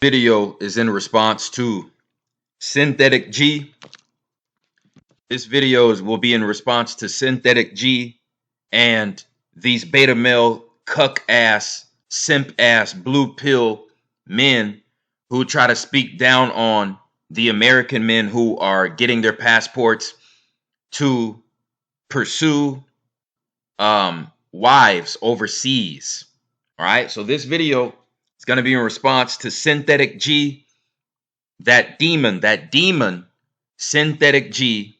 Video is in response to Cynthetic G. This video will be in response to Cynthetic G and these beta male cuck ass, simp ass, blue pill men who try to speak down on the American men who are getting their passports to pursue wives overseas. All right, so this video is going to be in response to Cynthetic G, that demon, Cynthetic G,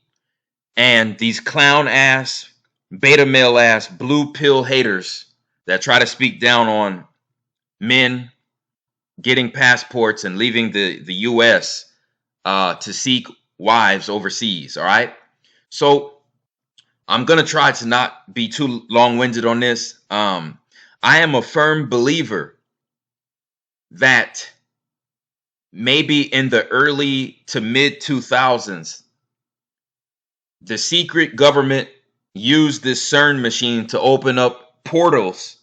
and these clown ass, beta male ass, blue pill haters that try to speak down on men getting passports and leaving the U.S. To seek wives overseas. All right, so I'm gonna try to not be too long-winded on this. I am a firm believer that maybe in the early to mid 2000s, the secret government used this CERN machine to open up portals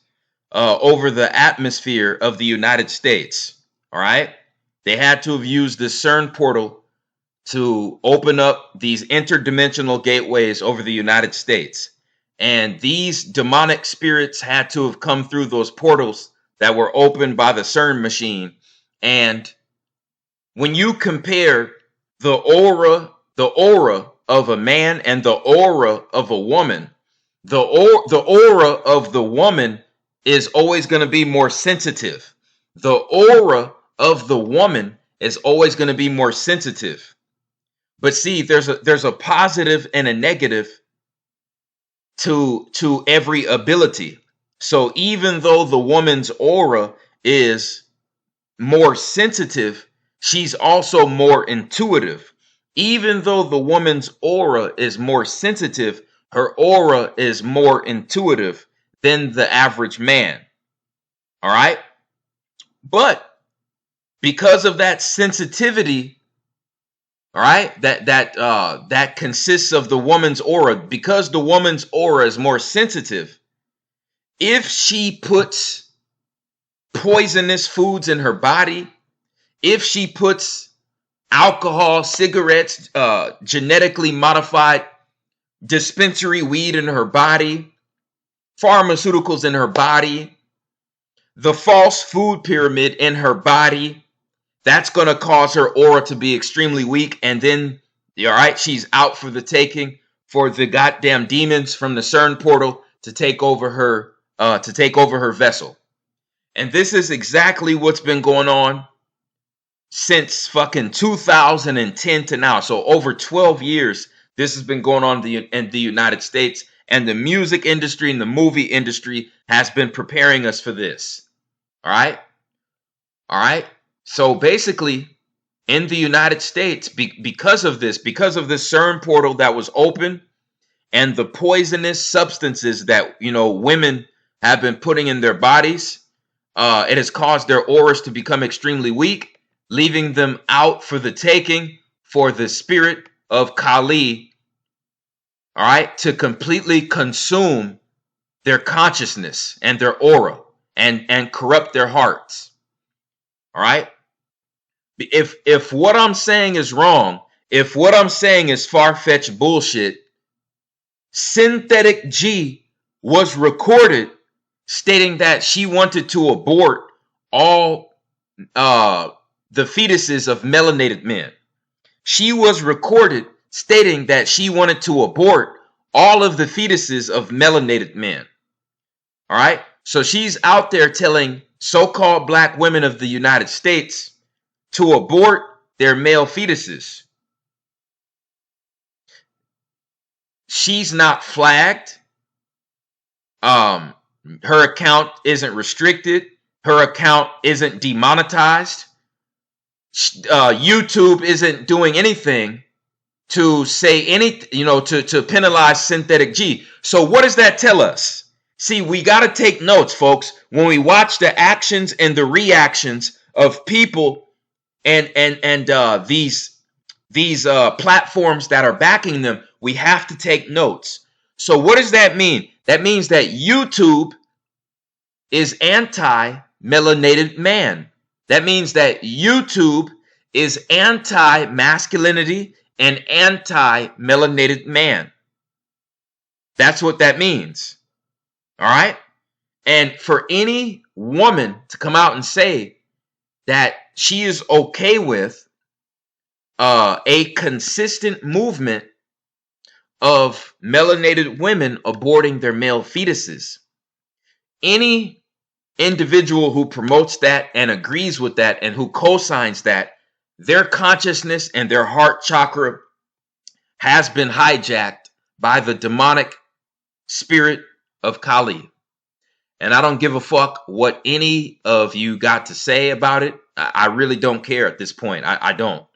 over the atmosphere of the United States. All right, they had to have used the CERN portal to open up these interdimensional gateways over the United States. And these demonic spirits had to have come through those portals that were opened by the CERN machine. And when you compare the aura of a man and the aura of a woman, the aura of the woman is always going to be more sensitive. The aura of the woman is always going to be more sensitive. But see, there's a positive and a negative to every ability. So even though the woman's aura is more sensitive, she's also more intuitive. Even though the woman's aura is more sensitive, her aura is more intuitive than the average man. All right? But because of that sensitivity, all right, that consists of the woman's aura, because the woman's aura is more sensitive, if she puts poisonous foods in her body, if she puts alcohol, cigarettes, genetically modified dispensary weed in her body, pharmaceuticals in her body, the false food pyramid in her body, that's going to cause her aura to be extremely weak. And then, all right, she's out for the taking, for the goddamn demons from the CERN portal to take over her vessel. And this is exactly what's been going on since fucking 2010 to now. So over 12 years, this has been going on in the United States. And the music industry and the movie industry has been preparing us for this. All right? All right? So basically, in the United States, because of this CERN portal that was open and the poisonous substances that, women have been putting in their bodies, it has caused their auras to become extremely weak, leaving them out for the taking for the spirit of Kali, all right, to completely consume their consciousness and their aura and corrupt their hearts. All right? If what I'm saying is wrong, if what I'm saying is far-fetched bullshit, Cynthetic G was recorded stating that she wanted to abort all the fetuses of melanated men. She was recorded stating that she wanted to abort all of the fetuses of melanated men. All right? So she's out there telling so-called black women of the United States to abort their male fetuses. She's not flagged. Her account isn't restricted. Her account isn't demonetized. YouTube isn't doing anything to say to penalize Cynthetic G. So what does that tell us? See, we got to take notes, folks, when we watch the actions and the reactions of people and these platforms that are backing them. We have to take notes. So what does that mean? That means that YouTube is anti-melanated man. That means that YouTube is anti-masculinity and anti-melanated man. That's what that means. All right? And for any woman to come out and say that she is okay with a consistent movement of melanated women aborting their male fetuses, any individual who promotes that and agrees with that and who co-signs that, their consciousness and their heart chakra has been hijacked by the demonic spirit of Kali. And I don't give a fuck what any of you got to say about it. I really don't care at this point. I don't.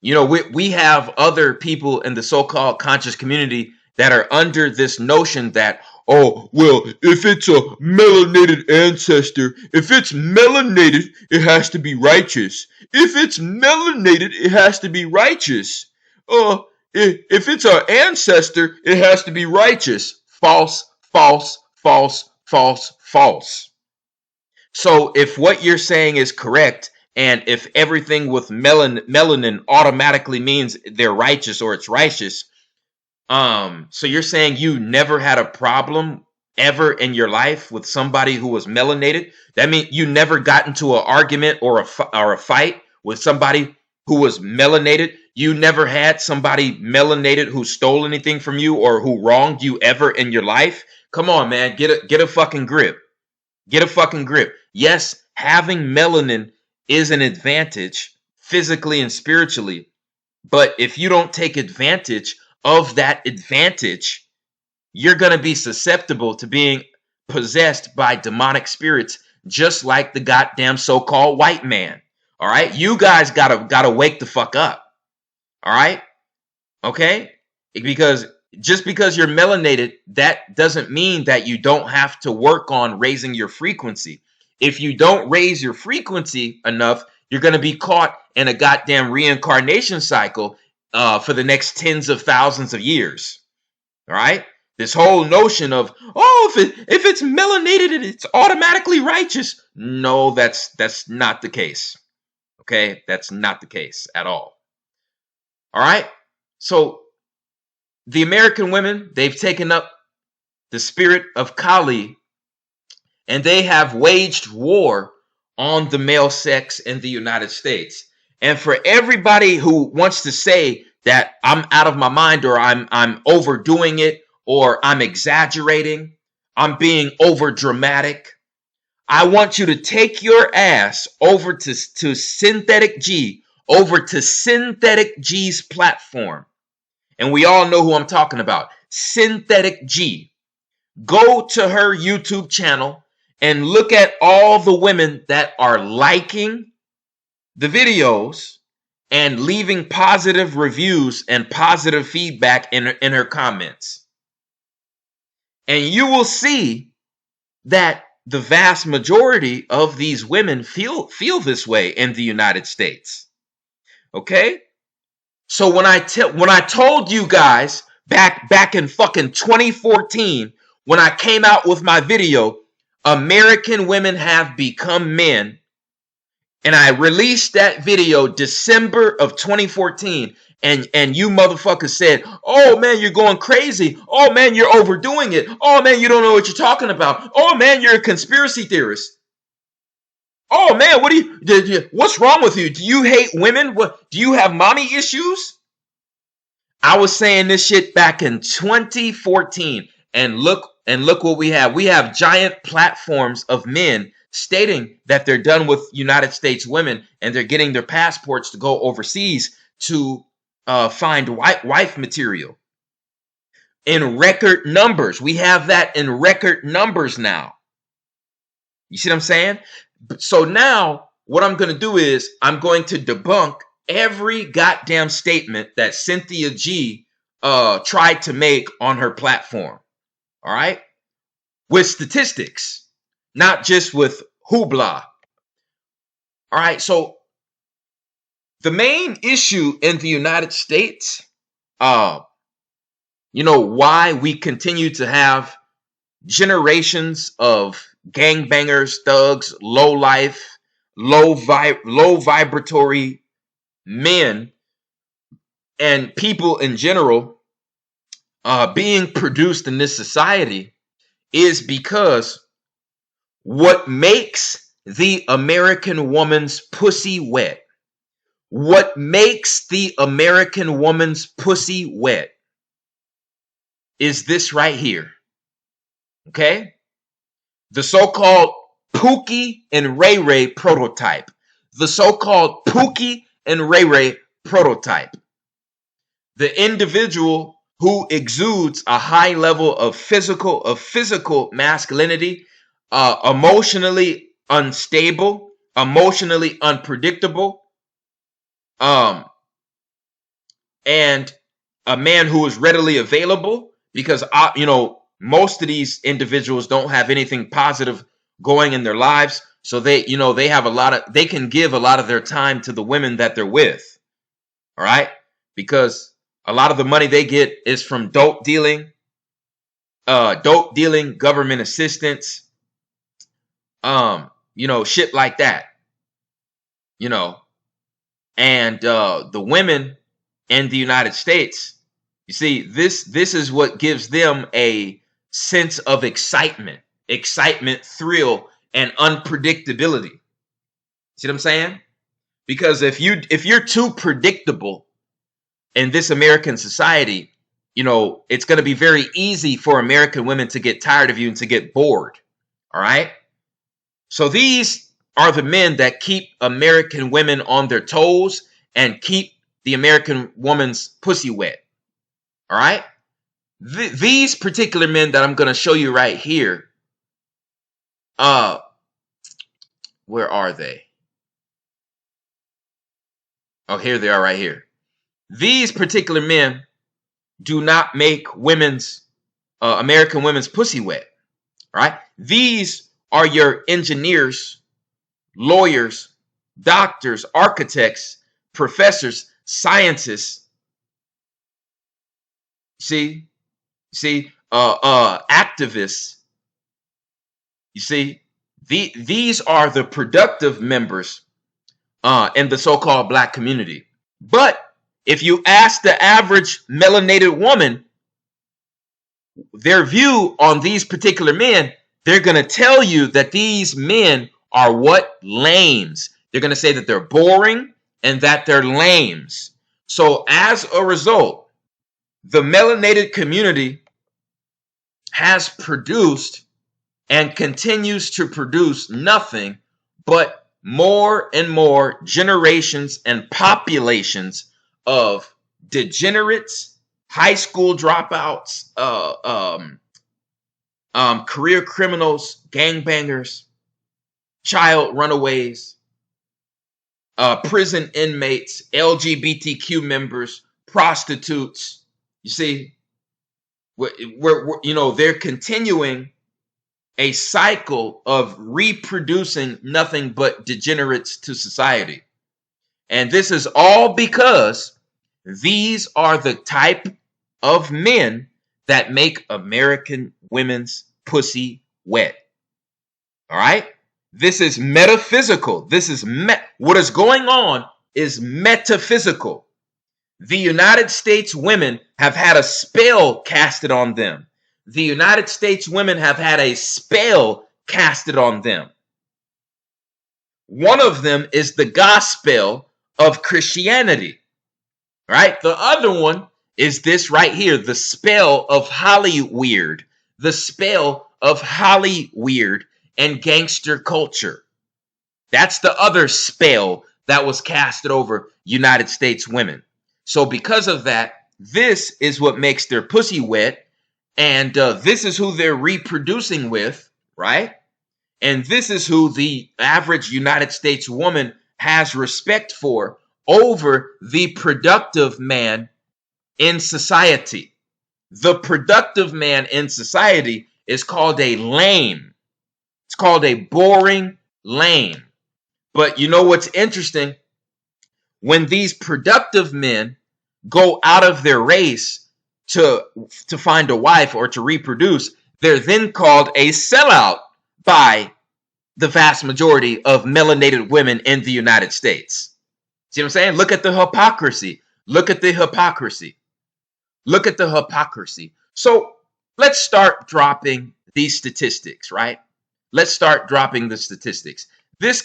You know, we have other people in the so-called conscious community that are under this notion that, oh, well, if it's a melanated ancestor, if it's melanated, it has to be righteous. If it's melanated, it has to be righteous. If it's an ancestor, it has to be righteous. False, false, false, false, false. So if what you're saying is correct, and if everything with melanin automatically means they're righteous or it's righteous, so you're saying you never had a problem ever in your life with somebody who was melanated? That means you never got into an argument or a fight with somebody who was melanated? You never had somebody melanated who stole anything from you or who wronged you ever in your life? Come on, man, get a fucking grip. Get a fucking grip. Yes, having melanin is an advantage physically and spiritually, but if you don't take advantage of that advantage, you're going to be susceptible to being possessed by demonic spirits, just like the goddamn so-called white man. All right, you guys gotta wake the fuck up. All right, okay, because just because you're melanated, that doesn't mean that you don't have to work on raising your frequency. If you don't raise your frequency enough, you're going to be caught in a goddamn reincarnation cycle for the next tens of thousands of years. All right? This whole notion of, oh, if it's melanated, it's automatically righteous. No, that's not the case. Okay? That's not the case at all. All right? So the American women, they've taken up the spirit of Kali, and they have waged war on the male sex in the United States. And for everybody who wants to say that I'm out of my mind, or I'm overdoing it, or I'm exaggerating, I'm being over dramatic, I want you to take your ass over to Cynthetic G, over to Cynthetic G's platform. And we all know who I'm talking about. Cynthetic G. Go to her YouTube channel and look at all the women that are liking the videos and leaving positive reviews and positive feedback in her comments. And you will see that the vast majority of these women feel this way in the United States. Okay? So when I told you guys back in fucking 2014, when I came out with my video, American women have become men, and I released that video December of 2014, and you motherfuckers said, oh man, you're going crazy. Oh man, you're overdoing it. Oh man, you don't know what you're talking about. Oh man, you're a conspiracy theorist. Oh man, what's wrong with you? Do you hate women? What, do you have mommy issues? I was saying this shit back in 2014, and look what we have. We have giant platforms of men stating that they're done with United States women and they're getting their passports to go overseas to find wife material in record numbers. We have that in record numbers now. You see what I'm saying? So now what I'm going to do is I'm going to debunk every goddamn statement that Cynthia G tried to make on her platform. All right? With statistics, not just with hoopla. All right, so the main issue in the United States, you know, why we continue to have generations of gangbangers, thugs, low life, low vibratory men and people in general being produced in this society is because what makes the American woman's pussy wet, what makes the American woman's pussy wet is this right here. Okay? The so-called Pookie and Ray Ray prototype. The so-called Pookie and Ray Ray prototype. The individual who exudes a high level of physical masculinity, emotionally unstable, emotionally unpredictable, and a man who is readily available, because most of these individuals don't have anything positive going in their lives, so they have they can give a lot of their time to the women that they're with. All right, because a lot of the money they get is from dope dealing, government assistance, shit like that. And the women in the United States, you see, this is what gives them a sense of excitement, thrill, and unpredictability. See what I'm saying? Because if you're too predictable in this American society, it's going to be very easy for American women to get tired of you and to get bored. All right? So these are the men that keep American women on their toes and keep the American woman's pussy wet. All right? These particular men that I'm going to show you right here, where are they? Oh, here they are right here. These particular men do not make American women's pussy wet. All right? These are your engineers, lawyers, doctors, architects, professors, scientists. See, activists. You see, these are the productive members in the so-called black community. But if you ask the average melanated woman their view on these particular men, they're going to tell you that these men are what? Lames. They're going to say that they're boring and that they're lames. So as a result, the melanated community has produced and continues to produce nothing but more and more generations and populations of degenerates, high school dropouts, career criminals, gangbangers, child runaways, prison inmates, LGBTQ members, prostitutes. You see, they're continuing a cycle of reproducing nothing but degenerates to society. And this is all because these are the type of men that make American women's pussy wet. All right? This is metaphysical. This is what is going on is metaphysical. The United States women have had a spell casted on them. The United States women have had a spell casted on them. One of them is the gospel of Christianity, right? The other one is this right here, the spell of Hollyweird, the spell of Hollyweird and gangster culture. That's the other spell that was casted over United States women. So because of that, this is what makes their pussy wet. And this is who they're reproducing with, right? And this is who the average United States woman has respect for over the productive man in society. The productive man in society is called a lame. It's called a boring lame. But you know what's interesting? When these productive men go out of their race to find a wife or to reproduce, they're then called a sellout by the vast majority of melanated women in the United States. See what I'm saying? Look at the hypocrisy. Look at the hypocrisy. Look at the hypocrisy. So let's start dropping these statistics, right? Let's start dropping the statistics. This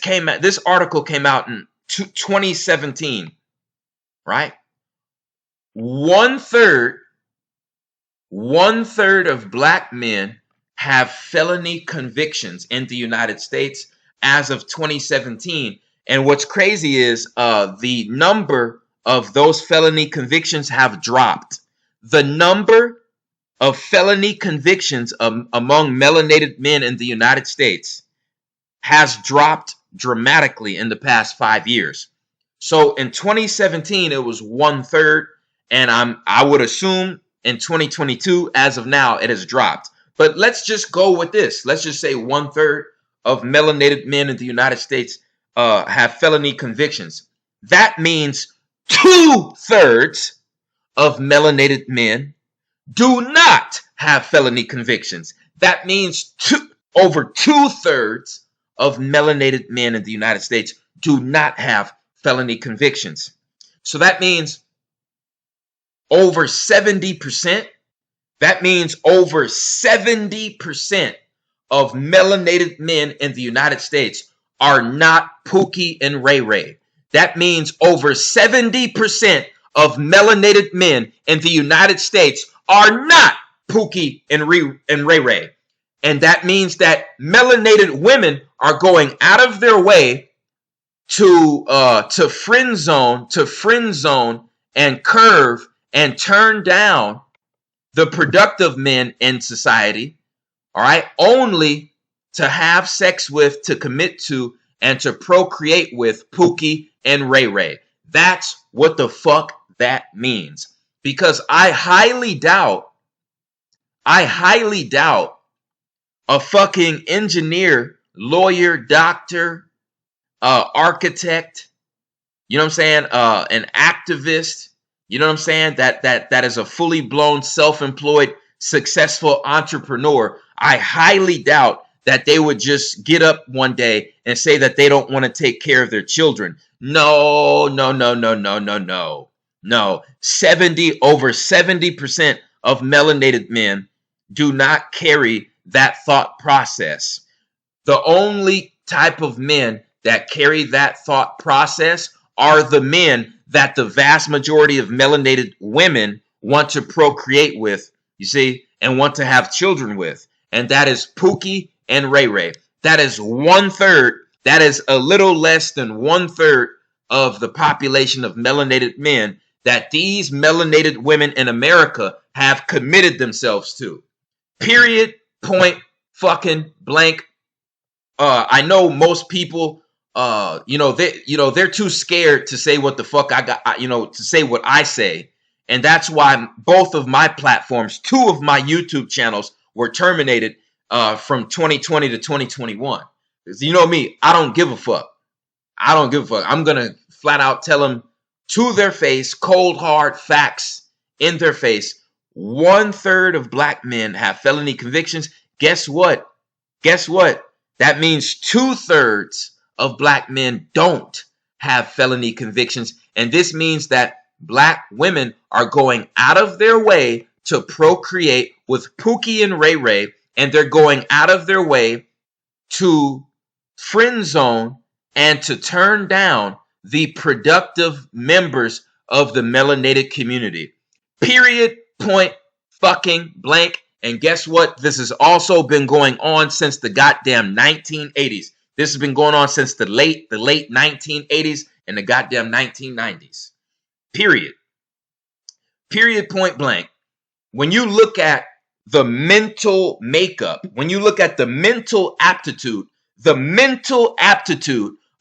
article came out in 2017, right? One third of black men have felony convictions in the United States as of 2017. And what's crazy is the number of those felony convictions have dropped. The number of felony convictions among melanated men in the United States has dropped dramatically in the past 5 years. So in 2017, it was 1/3, and I would assume in 2022, as of now, it has dropped. But let's just go with this. Let's just say 1/3 of melanated men in the United States have felony convictions. That means 2/3 of melanated men do not have felony convictions. That means over 2/3 of melanated men in the United States do not have felony convictions. So that means over 70%. That means over 70% of melanated men in the United States are not Pookie and Ray Ray. That means over 70% of melanated men in the United States are not Pookie and Ray Ray. And that means that melanated women are going out of their way to friend zone and curve and turn down the productive men in society, all right, only to have sex with, to commit to, and to procreate with Pookie and Ray Ray. That's what the fuck that means. Because I highly doubt a fucking engineer, lawyer, doctor, architect, you know what I'm saying, an activist, you know what I'm saying, that is a fully blown, self-employed, successful entrepreneur. I highly doubt that they would just get up one day and say that they don't want to take care of their children. No. Over 70% of melanated men do not carry that thought process. The only type of men that carry that thought process are the men that the vast majority of melanated women want to procreate with, you see, and want to have children with. And that is Pookie and Ray Ray. That is 1/3. That is a little less than 1/3 of the population of melanated men that these melanated women in America have committed themselves to. Period. Point. Fucking blank. I know most people, they're too scared to say what the fuck I got, to say what I say. And that's why both of my platforms, 2 of my YouTube channels were terminated from 2020 to 2021. Because you know me, I don't give a fuck. I'm going to flat out tell them to their face, cold hard facts in their face. 1/3 of black men have felony convictions. Guess what? That means 2/3 of black men don't have felony convictions. And this means that black women are going out of their way to procreate with Pookie and Ray Ray, and they're going out of their way to friend zone and to turn down the productive members of the melanated community. Period. Point. Fucking blank. And guess what? This has also been going on since the goddamn 1980s. This has been going on since the late 1980s and the goddamn 1990s. Period. Period. Point blank. When you look at the mental makeup, when you look at the mental aptitude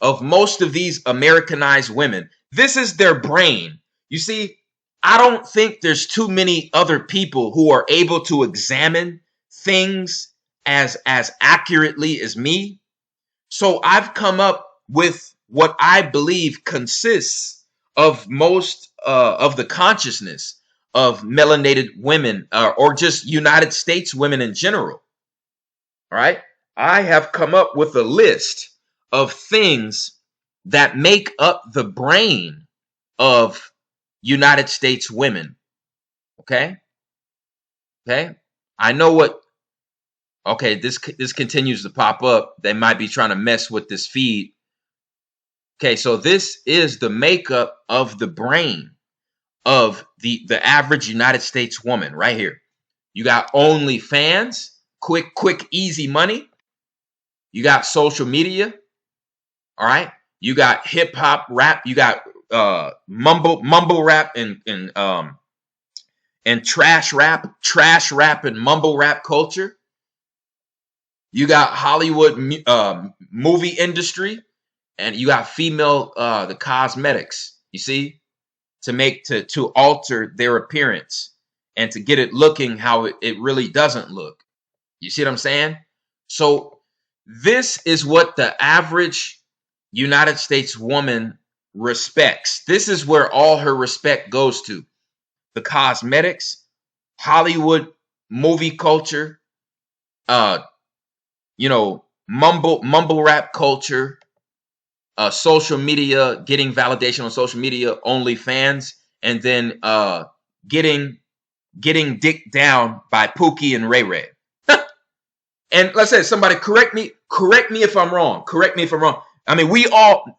of most of these Americanized women, this is their brain. You see, I don't think there's too many other people who are able to examine things as accurately as me. So I've come up with what I believe consists of most of the consciousness of melanated women or just United States women in general. All right. I have come up with a list of things that make up the brain of United States women. Okay? Okay? I know what. Okay, this continues to pop up. They might be trying to mess with this feed. Okay, so this is the makeup of the brain of the average United States woman right here. You got OnlyFans, quick, easy money. You got social media. All right. You got hip hop rap. You got mumble rap and trash rap and mumble rap culture. You got Hollywood movie industry, and you got female the cosmetics. You see, to alter their appearance and to get it looking how it really doesn't look. You see what I'm saying? So this is what the average United States woman respects. This is where all her respect goes to. The cosmetics, Hollywood movie culture, mumble rap culture, social media, getting validation on social media, OnlyFans, and then getting dicked down by Pookie and Ray Ray. And let's say somebody correct me if I'm wrong. Correct me if I'm wrong. I mean, we all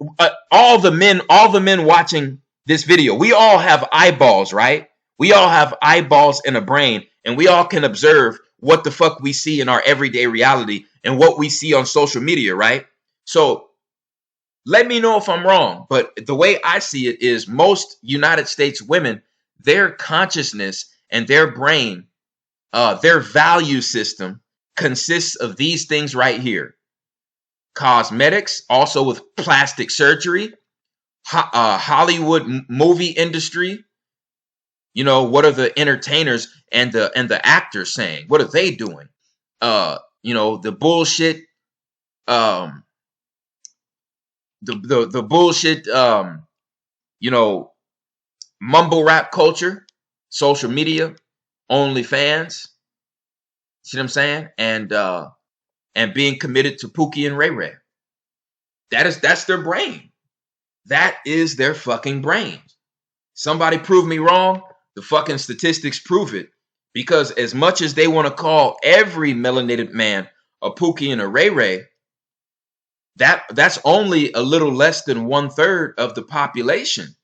the men watching this video, we all have eyeballs, right? We all have eyeballs in a brain, and we all can observe what the fuck we see in our everyday reality and what we see on social media, right? So let me know if I'm wrong, but the way I see it is most United States women, their consciousness and their brain, their value system consists of these things right here. Cosmetics, also with plastic surgery, Hollywood movie industry. You know, what are the entertainers and the actors saying? What are they doing? The bullshit, the bullshit, mumble rap culture, social media, OnlyFans. See what I'm saying? And being committed to Pookie and Ray Ray. That's their brain. That is their fucking brain. Somebody prove me wrong. The fucking statistics prove it. Because as much as they want to call every melanated man a Pookie and a Ray Ray, that's only a little less than 1/3 of the population.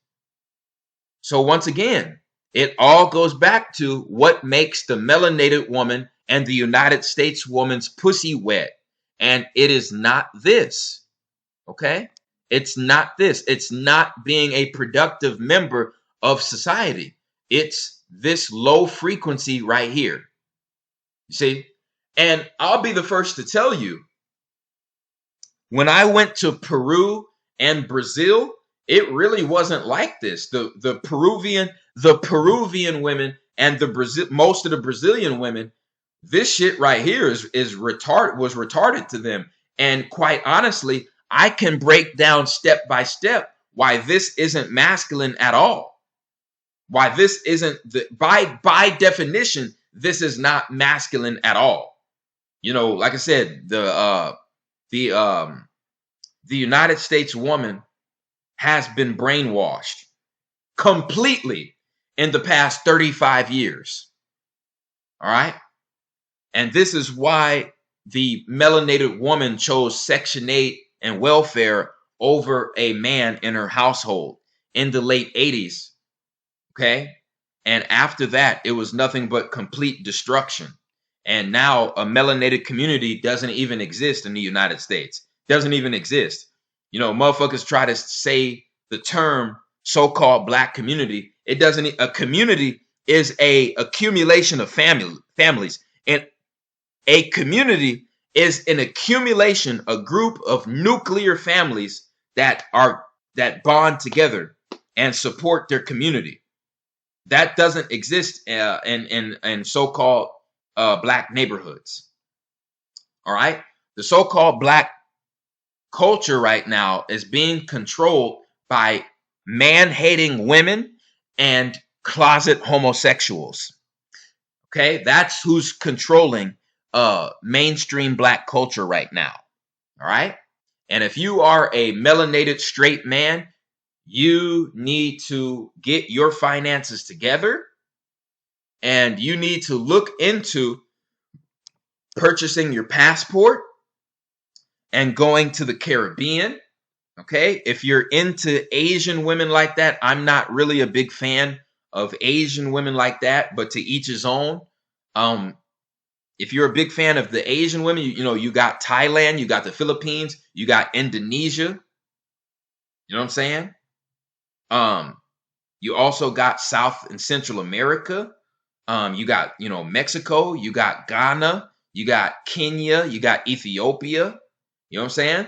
So once again, it all goes back to what makes the melanated woman and the United States woman's pussy wet. And it is not this. Okay? It's not this. It's not being a productive member of society. It's this low frequency right here. You see? And I'll be the first to tell you, when I went to Peru and Brazil, it really wasn't like this. The Peruvian women and most of the Brazilian women, this shit right here was retarded to them. And quite honestly, I can break down step by step why this isn't masculine at all. Why this isn't by definition, this is not masculine at all. You know, like I said, the United States woman has been brainwashed completely in the past 35 years. All right. And this is why the melanated woman chose Section 8 and welfare over a man in her household in the late 80s. Okay. And after that, it was nothing but complete destruction. And now a melanated community doesn't even exist in the United States. Doesn't even exist. You know, motherfuckers try to say the term so-called black community. It doesn't. A community is a accumulation of families. And a community is an accumulation, a group of nuclear families that bond together and support their community. That doesn't exist in so-called black neighborhoods. All right. The so-called black culture right now is being controlled by man-hating women and closet homosexuals. Okay, that's who's controlling mainstream black culture right now. All right. And if you are a melanated straight man, you need to get your finances together, and you need to look into purchasing your passport and going to the Caribbean. Okay. If you're into Asian women like that, I'm not really a big fan of Asian women like that, but to each his own. If you're a big fan of the Asian women, you got Thailand, you got the Philippines, you got Indonesia. You know what I'm saying? You also got South and Central America. You got, Mexico, you got Ghana, you got Kenya, you got Ethiopia. You know what I'm saying?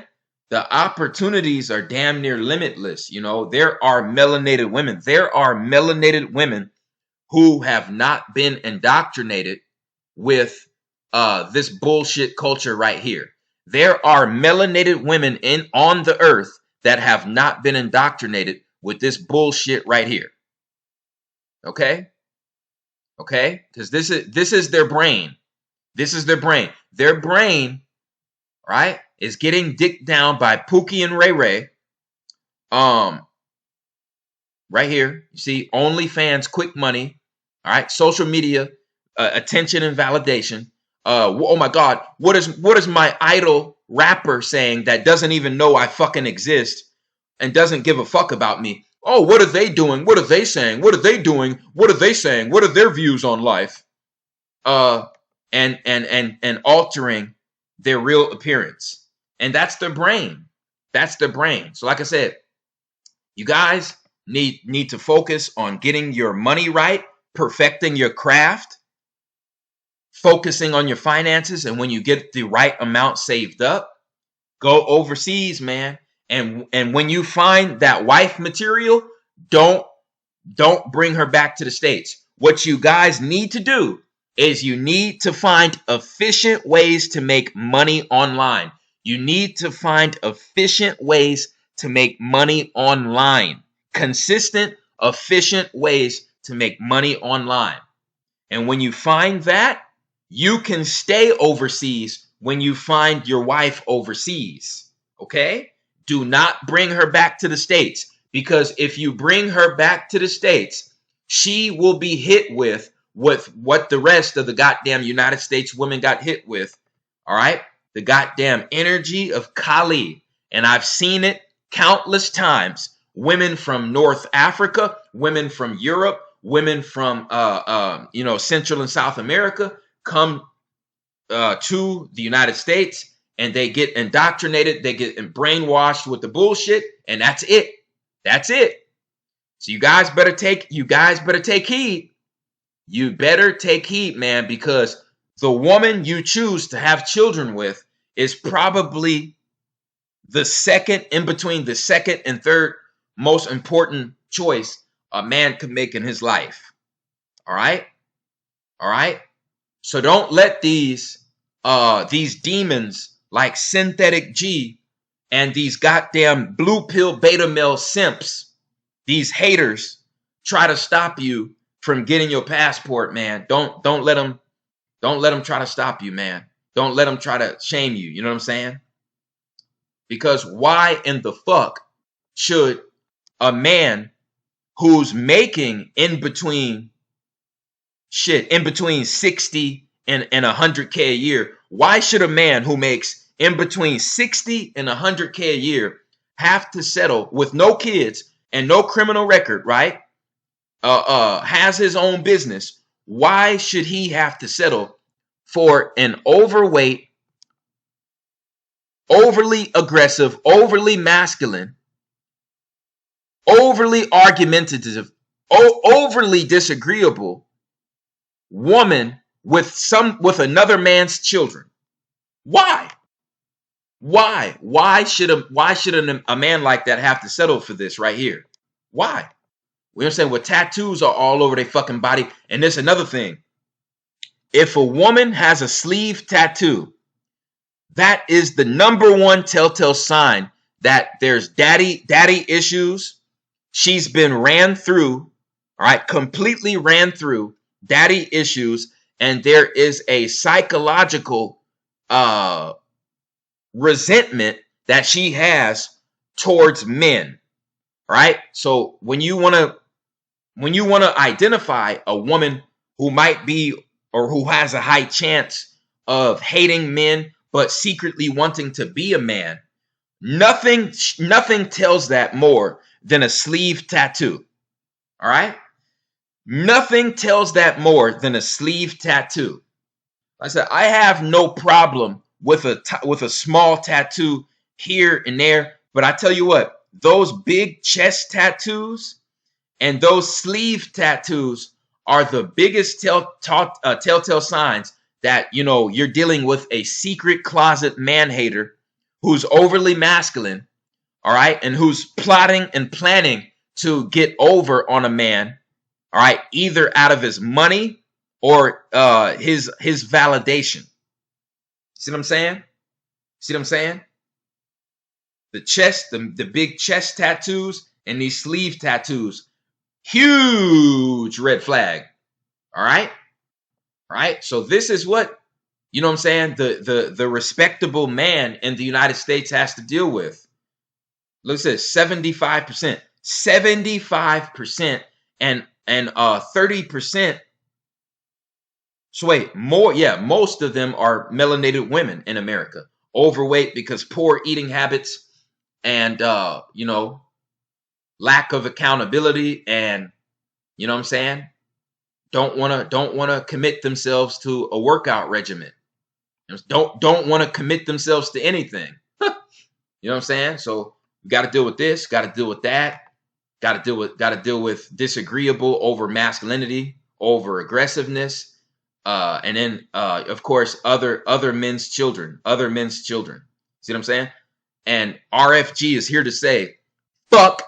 The opportunities are damn near limitless. There are melanated women. There are melanated women who have not been indoctrinated with this bullshit culture right here. There are melanated women on the earth that have not been indoctrinated with this bullshit right here. Okay? Because this is their brain. This is their brain. Their brain, right, is getting dicked down by Pookie and Ray Ray. Right here, you see, OnlyFans, quick money. All right, social media, attention and validation. Oh my God, what is my idol rapper saying that doesn't even know I fucking exist and doesn't give a fuck about me? Oh, what are they doing? What are they saying? What are they doing? What are they saying? What are their views on life? And altering their real appearance. And that's their brain. That's their brain. So like I said, you guys need to focus on getting your money right, perfecting your craft, focusing on your finances, and when you get the right amount saved up, go overseas, man. And when you find that wife material, don't bring her back to the States. What you guys need to do is you need to find efficient ways to make money online. You need to find efficient ways to make money online. Consistent, efficient ways to make money online. And when you find that, you can stay overseas when you find your wife overseas. Okay? Do not bring her back to the States, because if you bring her back to the States, she will be hit with what the rest of the goddamn United States women got hit with. All right? The goddamn energy of Kali. And I've seen it countless times. Women from North Africa, women from Europe, women from Central and South America come to the United States, and they get indoctrinated, they get brainwashed with the bullshit, and that's it. That's it. So you guys better take heed. You better take heed, man, because the woman you choose to have children with is probably the second and third most important choice a man could make in his life. All right? All right? So don't let these demons like Cynthetic G and these goddamn blue pill beta male simps, these haters, try to stop you from getting your passport, man. Don't let them try to stop you, man. Don't let them try to shame you. You know what I'm saying? Because why in the fuck should a man who's making in between 60 and 100K a year, why should a man who makes in between 60 and 100K a year have to settle with no kids and no criminal record, right? Has his own business. Why should he have to settle for an overweight, overly aggressive, overly masculine, overly argumentative, overly disagreeable woman with another man's children? Why? Why should a man like that have to settle for this right here? Why? We understand what tattoos are all over their fucking body. And there's another thing. If a woman has a sleeve tattoo, that is the number one telltale sign that there's daddy issues. She's been ran through, all right, completely ran through, daddy issues, and there is a psychological resentment that she has towards men, right? So when you want to identify a woman who might be or who has a high chance of hating men but secretly wanting to be a man, nothing tells that more than a sleeve tattoo. All right? Nothing tells that more than a sleeve tattoo. Like I said, I have no problem with a small tattoo here and there, but I tell you what, those big chest tattoos and those sleeve tattoos are the biggest telltale signs that, you know, you're dealing with a secret closet man hater who's overly masculine, all right, and who's plotting and planning to get over on a man, all right, either out of his money or his validation. See what I'm saying? See what I'm saying? The chest, the big chest tattoos and these sleeve tattoos, huge red flag. All right? All right? So this is what, you know what I'm saying, the respectable man in the United States has to deal with. Look at this, 75%. 75% and 30%. So wait, most of them are melanated women in America. Overweight because poor eating habits and you know, lack of accountability, and you know what I'm saying? Don't want to commit themselves to a workout regimen. Don't want to commit themselves to anything. You know what I'm saying? So we got to deal with this, got to deal with that, got to deal with disagreeable over masculinity, over aggressiveness, and then of course other men's children. See what I'm saying? And RFG is here to say, fuck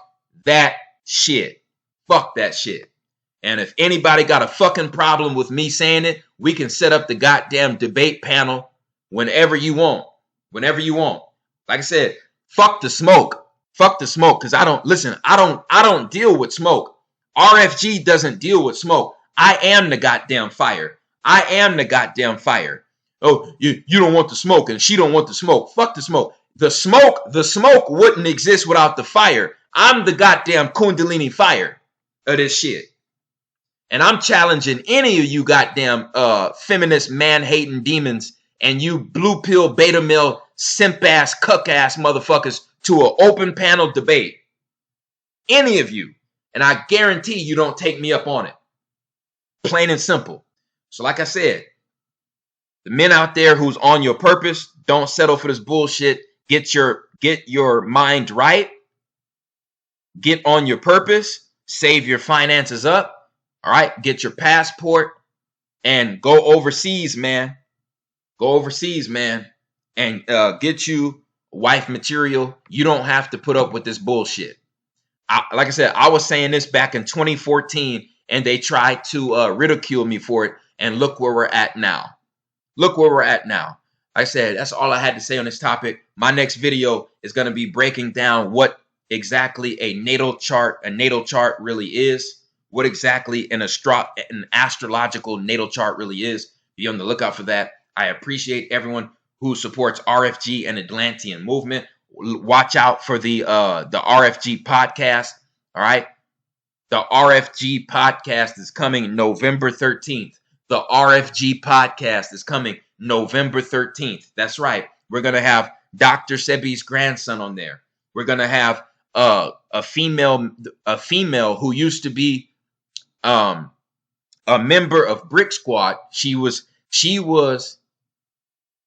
that shit. Fuck that shit. And if anybody got a fucking problem with me saying it, we can set up the goddamn debate panel whenever you want. Whenever you want. Like I said, fuck the smoke. Fuck the smoke. Because I don't deal with smoke. RFG doesn't deal with smoke. I am the goddamn fire. I am the goddamn fire. Oh, you don't want the smoke and she don't want the smoke. Fuck the smoke. The smoke wouldn't exist without the fire. I'm the goddamn Kundalini fire of this shit. And I'm challenging any of you goddamn feminist man-hating demons and you blue pill beta male simp ass cuck ass motherfuckers to an open panel debate. Any of you. And I guarantee you don't take me up on it. Plain and simple. So like I said, the men out there who's on your purpose, don't settle for this bullshit. Get your mind right. Get on your purpose. Save your finances up. All right. Get your passport and go overseas, man. Go overseas, man. And get you wife material. You don't have to put up with this bullshit. Like I said, I was saying this back in 2014 and they tried to ridicule me for it. And look where we're at now. Look where we're at now. Like I said, that's all I had to say on this topic. My next video is going to be breaking down what exactly a natal chart really is. What exactly an astrological natal chart really is. Be on the lookout for that. I appreciate everyone who supports RFG and Atlantean movement. Watch out for the RFG podcast. All right. The RFG podcast is coming November 13th. The RFG podcast is coming November 13th. That's right. We're going to have Dr. Sebi's grandson on there. We're going to have a female who used to be a member of Brick Squad. She was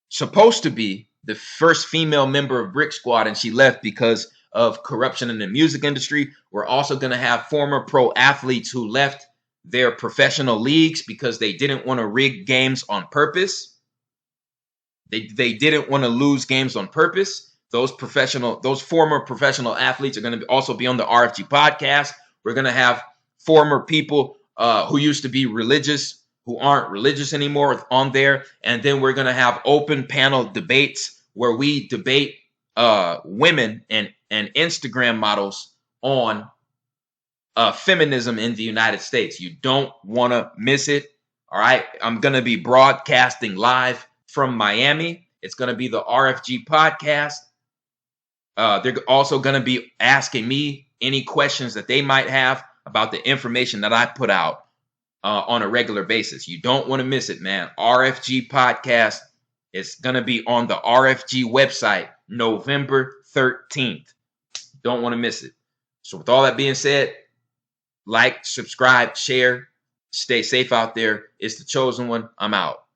supposed to be the first female member of Brick Squad, and she left because of corruption in the music industry. We're also going to have former pro athletes who left their professional leagues because they didn't want to rig games on purpose. They didn't want to lose games on purpose. Those former professional athletes are going to also be on the RFG podcast. We're going to have former people who used to be religious, who aren't religious anymore, on there. And then we're going to have open panel debates where we debate women and Instagram models on feminism in the United States. You don't want to miss it. All right. I'm going to be broadcasting live from Miami. It's going to be the RFG podcast. They're also going to be asking me any questions that they might have about the information that I put out on a regular basis. You don't want to miss it, man. RFG podcast. It's going to be on the RFG website November 13th. Don't want to miss it. So with all that being said, like, subscribe, share, stay safe out there. It's the chosen one. I'm out.